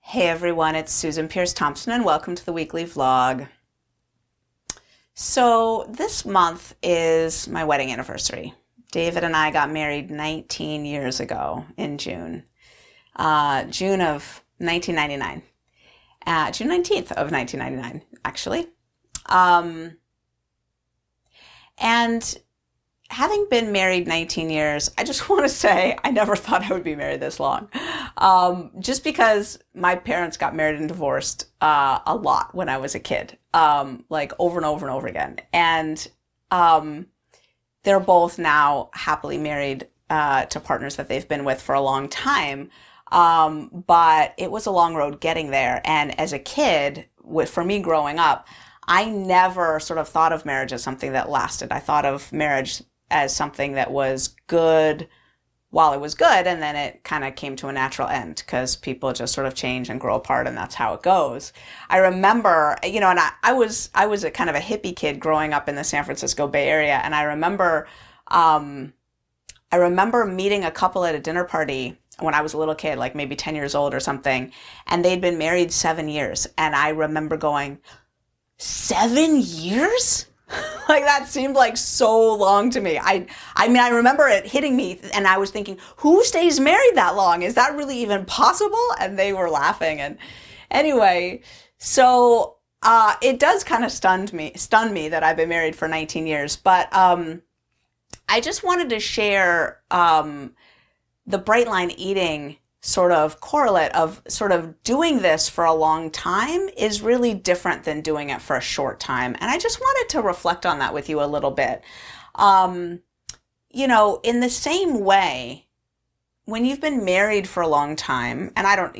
Hey everyone, it's Susan Pierce Thompson and welcome to the weekly vlog. So this month is my wedding anniversary. David and I got married 19 years ago in June. June of 1999. June 19th of 1999, actually. And having been married 19 years, I just want to say I never thought I would be married this long. Just because my parents got married and divorced a lot when I was a kid, like over and over and over again. And they're both now happily married to partners that they've been with for a long time. But it was a long road getting there. And as a kid, for me growing up, I never sort of thought of marriage as something that lasted. I thought of marriage as something that was good while it was good, and then it kind of came to a natural end because people just sort of change and grow apart, and that's how it goes. I remember, and I was a kind of a hippie kid growing up in the San Francisco Bay Area, and I remember meeting a couple at a dinner party when I was a little kid, like maybe 10 years old or something, and they'd been married 7 years, and I remember going, 7 years? Like that seemed like so long to me. I mean, I remember it hitting me and I was thinking, who stays married that long? Is that really even possible? And they were laughing. And anyway, so it does kind of stun me that I've been married for 19 years. But I just wanted to share the Bright Line Eating sort of correlate of sort of doing this for a long time is really different than doing it for a short time. And I just wanted to reflect on that with you a little bit. In the same way, when you've been married for a long time, and I don't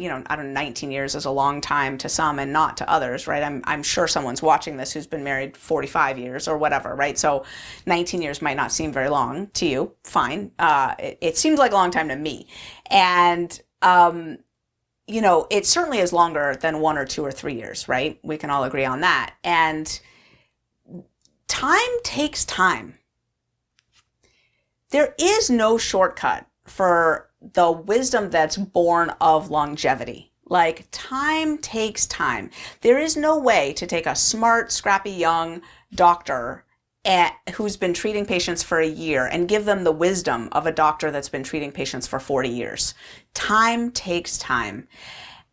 19 years is a long time to some and not to others, right? I'm sure someone's watching this who's been married 45 years or whatever, right? So 19 years might not seem very long to you. Fine. It seems like a long time to me. And it certainly is longer than 1 or 2 or 3 years, right? We can all agree on that. And time takes time. There is no shortcut for the wisdom that's born of longevity. Like, time takes time. There is no way to take a smart, scrappy young doctor who's been treating patients for a year and give them the wisdom of a doctor that's been treating patients for 40 years. Time takes time.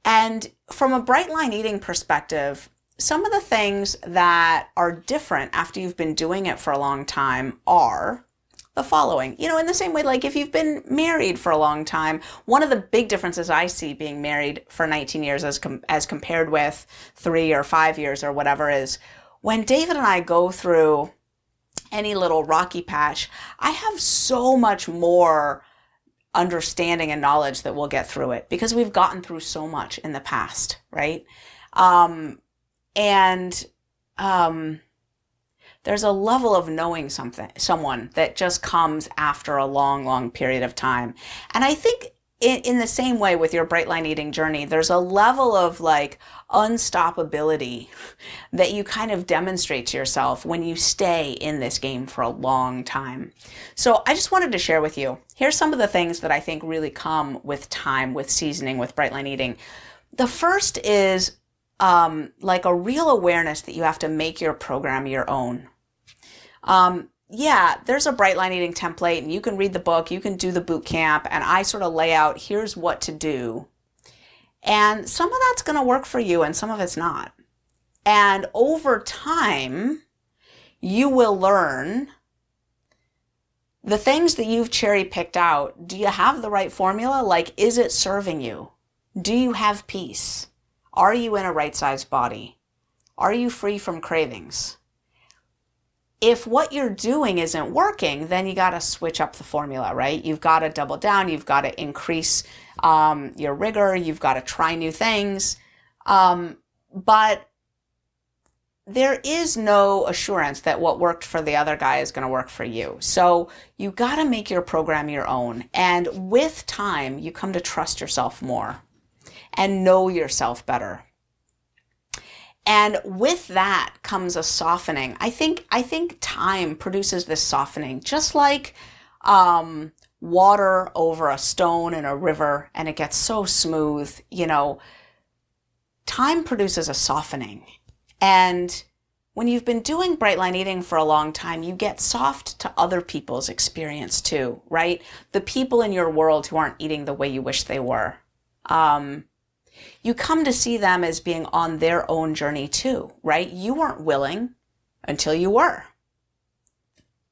And from a Bright Line Eating perspective, some of the things that are different after you've been doing it for a long time are the following. In the same way, like if you've been married for a long time, one of the big differences I see being married for 19 years as compared with 3 or 5 years or whatever is when David and I go through any little rocky patch, I have so much more understanding and knowledge that we'll get through it because we've gotten through so much in the past, right? There's a level of knowing someone that just comes after a long, long period of time. And I think in the same way with your Bright Line Eating journey, there's a level of like unstoppability that you kind of demonstrate to yourself when you stay in this game for a long time. So I just wanted to share with you, here's some of the things that I think really come with time, with seasoning, with Bright Line Eating. The first is like a real awareness that you have to make your program your own. There's a Bright Line Eating template and you can read the book, you can do the boot camp, and I sort of lay out, here's what to do. And some of that's going to work for you and some of it's not. And over time, you will learn the things that you've cherry picked out. Do you have the right formula? Like, is it serving you? Do you have peace? Are you in a right-sized body? Are you free from cravings? If what you're doing isn't working, then you got to switch up the formula, right? You've got to double down. You've got to increase your rigor. You've got to try new things. But there is no assurance that what worked for the other guy is going to work for you. So you got to make your program your own. And with time, you come to trust yourself more and know yourself better. And with that comes a softening. I think time produces this softening, just like water over a stone in a river, and it gets so smooth. time produces a softening. And when you've been doing bright line eating for a long time, you get soft to other people's experience too, right? The people in your world who aren't eating the way you wish they were. You come to see them as being on their own journey too, right? You weren't willing until you were.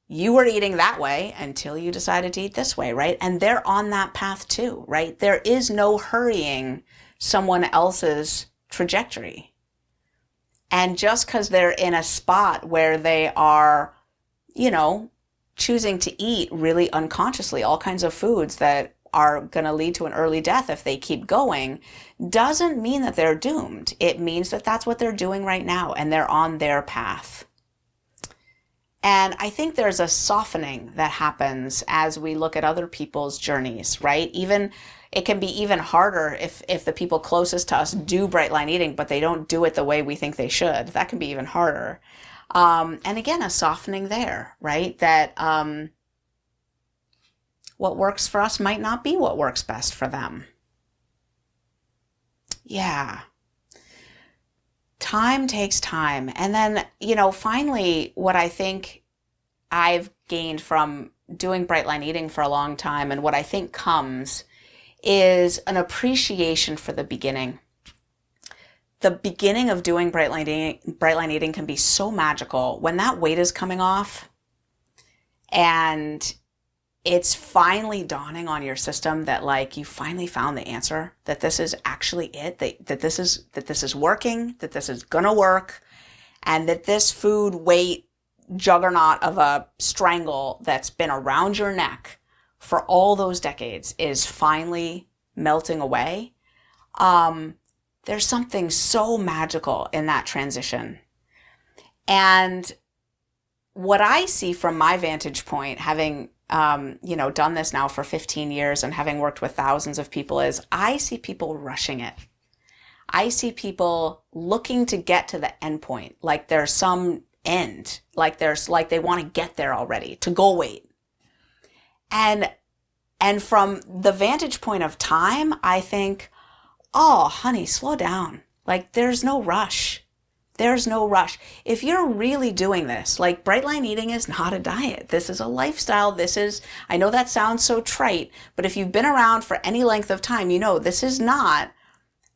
You were eating that way until you decided to eat this way, right? And they're on that path too, right? There is no hurrying someone else's trajectory. And just because they're in a spot where they are, choosing to eat really unconsciously all kinds of foods that are going to lead to an early death if they keep going, doesn't mean that they're doomed. It means that that's what they're doing right now and they're on their path. And I think there's a softening that happens as we look at other people's journeys, right? It can be even harder if the people closest to us do bright line eating, but they don't do it the way we think they should. That can be even harder. And again, a softening there, right? That what works for us might not be what works best for them. Yeah. Time takes time. And then, finally, what I think I've gained from doing bright line eating for a long time and what I think comes is an appreciation for the beginning. The beginning of doing bright line eating can be so magical when that weight is coming off and it's finally dawning on your system that you finally found the answer, that this is actually it, that this is working, that this is gonna work, and that this food weight juggernaut of a strangle that's been around your neck for all those decades is finally melting away. There's something so magical in that transition. And what I see from my vantage point, having done this now for 15 years and having worked with thousands of people, is I see people rushing it. I see people looking to get to the end point, like there's some end, like they want to get there already, to goal weight. And from the vantage point of time, I think, oh, honey, slow down. There's no rush. There's no rush. If you're really doing this, bright line eating is not a diet. This is a lifestyle. I know that sounds so trite, but if you've been around for any length of time, this is not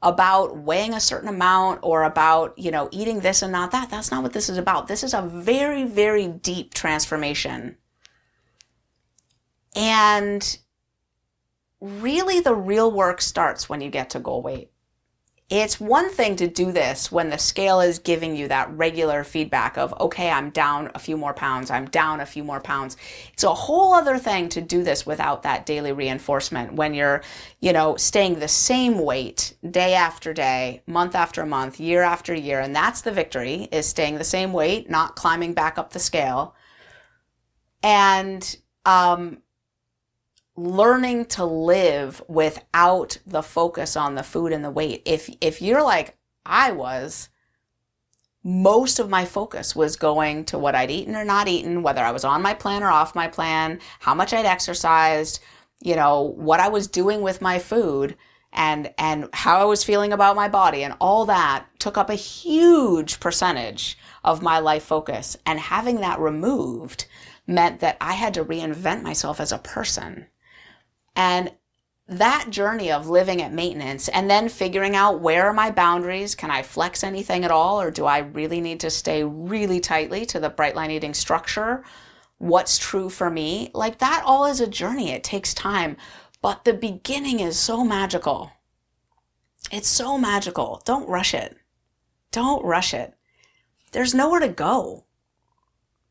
about weighing a certain amount or about, eating this and not that. That's not what this is about. This is a very, very deep transformation. And really the real work starts when you get to goal weight. It's one thing to do this when the scale is giving you that regular feedback of, okay, I'm down a few more pounds, I'm down a few more pounds. It's a whole other thing to do this without that daily reinforcement when you're, staying the same weight day after day, month after month, year after year. And that's the victory, is staying the same weight, not climbing back up the scale. And, learning to live without the focus on the food and the weight. If you're like I was, most of my focus was going to what I'd eaten or not eaten, whether I was on my plan or off my plan, how much I'd exercised, what I was doing with my food, and how I was feeling about my body, and all that took up a huge percentage of my life focus. And having that removed meant that I had to reinvent myself as a person. And that journey of living at maintenance and then figuring out, where are my boundaries? Can I flex anything at all? Or do I really need to stay really tightly to the bright line eating structure? What's true for me? That all is a journey. It takes time. But the beginning is so magical. It's so magical. Don't rush it. Don't rush it. There's nowhere to go.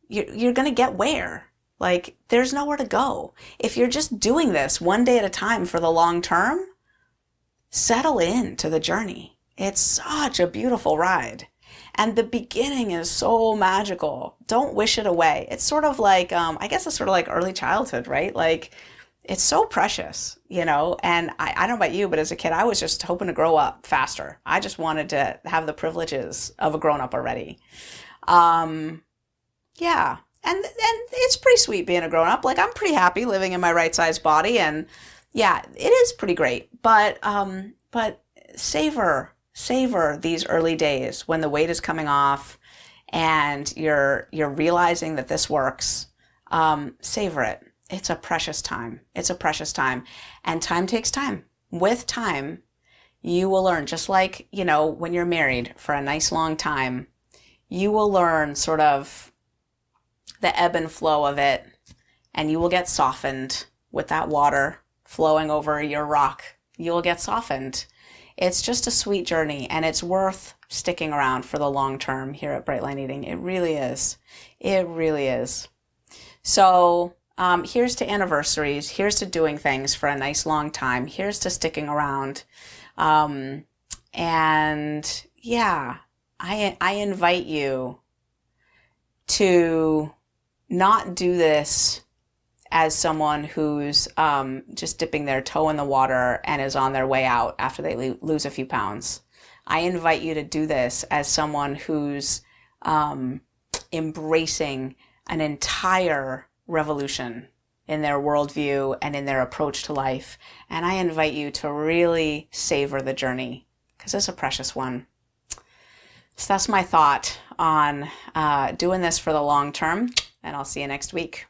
You're going to get where? There's nowhere to go. If you're just doing this one day at a time for the long term, settle into the journey. It's such a beautiful ride. And the beginning is so magical. Don't wish it away. It's sort of like, I guess it's sort of like early childhood, right? It's so precious, and I don't know about you, but as a kid, I was just hoping to grow up faster. I just wanted to have the privileges of a grown-up already. Yeah. And it's pretty sweet being a grown-up. I'm pretty happy living in my right-sized body, and yeah, it is pretty great. But savor savor these early days when the weight is coming off and you're realizing that this works. Savor it. It's a precious time. It's a precious time. And time takes time. With time, you will learn, just like, when you're married for a nice long time, you will learn sort of the ebb and flow of it, and you will get softened with that water flowing over your rock. You will get softened. It's just a sweet journey, and it's worth sticking around for the long term here at Bright Line Eating. It really is. It really is. So here's to anniversaries. Here's to doing things for a nice long time. Here's to sticking around. And yeah, I invite you to not do this as someone who's just dipping their toe in the water and is on their way out after they lose a few pounds. I invite you to do this as someone who's embracing an entire revolution in their worldview and in their approach to life. And I invite you to really savor the journey, because it's a precious one. So that's my thought on doing this for the long term, and I'll see you next week.